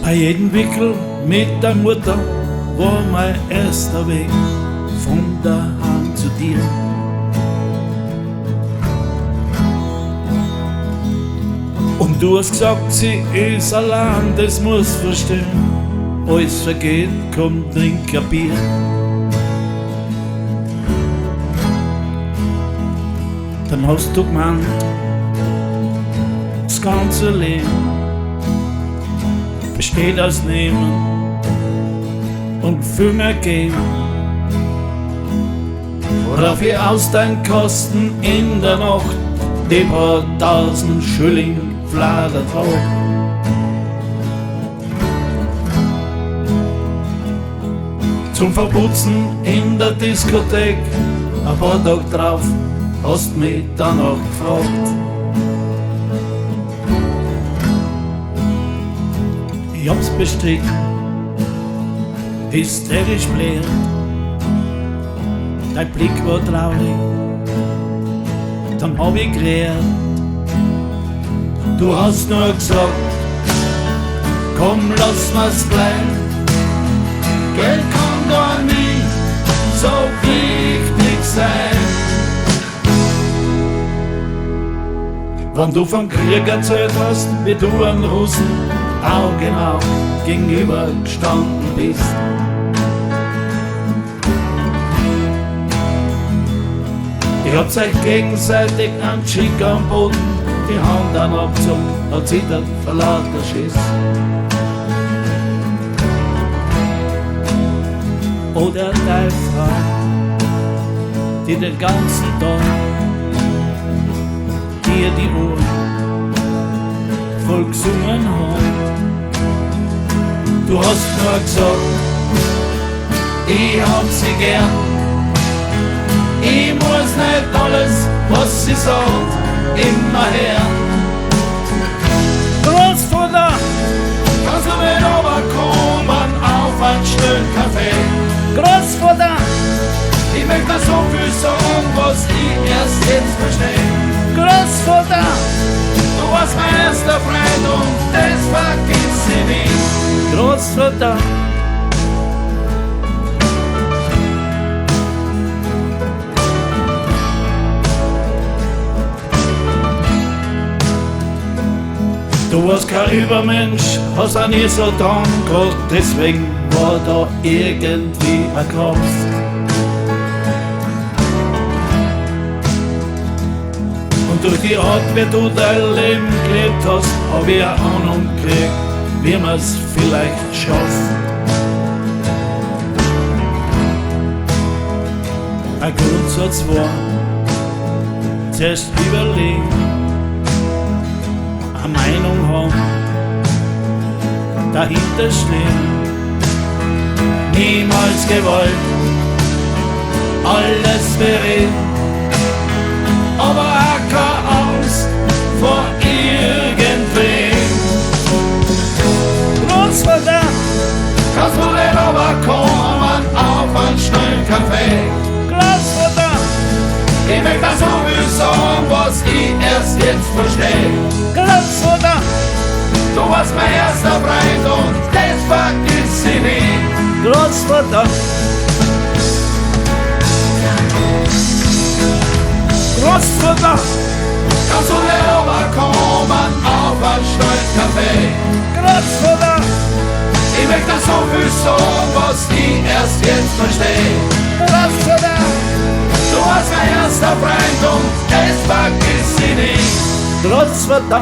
Bei jedem Wickel mit der Mutter war mein erster Weg von daheim zu dir. Und du hast gesagt, sie ist allein, das muss verstehen. Alles vergeht, komm, trink ein Bier. Dann hast du gemeint, das ganze Leben besteht aus Nehmen und viel mehr geben. Worauf ich aus deinen Kosten in der Nacht die paar tausend Schilling fladert hab. Zum Verputzen in der Diskothek, ein paar Tage drauf hast mich danach gefragt. Ich hab's bestritten, hysterisch blöd, dein Blick war traurig, dann hab ich geredet. Du hast nur gesagt, komm, lass mal's bleiben. Geld kann gar nie so wichtig sein. Wenn du vom Krieg erzählt hast, wie du an Russen Auge in Auge gegenüber gestanden bist. Ich hab's euch gegenseitig an Schick am Boden die Hand an abgezogen, hat zittert vor lauter Schiss. Oder deine Frau, die den ganzen Tag dir die Ohren voll gesungen hat. Du hast nur gesagt, ich hab sie gern. Ich muss nicht alles, was sie sagt, immer hören. Großvater, kannst du mit runterkommen auf einen schönen Kaffee? Großvater, ich möchte dir so viel sagen, was ich erst jetzt verstehe. Großvater, du warst mein erster Freund und das vergiss ich nie. Großvater, du warst kein Übermensch, hast auch nie so dran gehabt, deswegen war da irgendwie ein Kraft. Und durch die Art, wie du dein Leben gelebt hast, hab ich eine Ahnung gekriegt, wie man's vielleicht schafft. Ein Grundsatz war, zuerst überlegen, eine Meinung haben, dahinter stehen, niemals Gewalt, alles bereden, aber auch keine Angst vor irgendwem. Großvater, kannst du nicht runterkommen auf einen schnellen Kaffee? Großvater, ich möchte dir so viel sagen, was ich erst jetzt verstehe. Großvater, du warst mein erster Freund und das vergiss ich nie. Großvater, Großvater, kannst du nicht runterkommen auf einen schnellen Kaffee? Großvater, ich möchte dir so viel sagen, was ich erst jetzt verstehe. Großvater, du warst mein erster Freund und das vergiss ich nie. Großvater.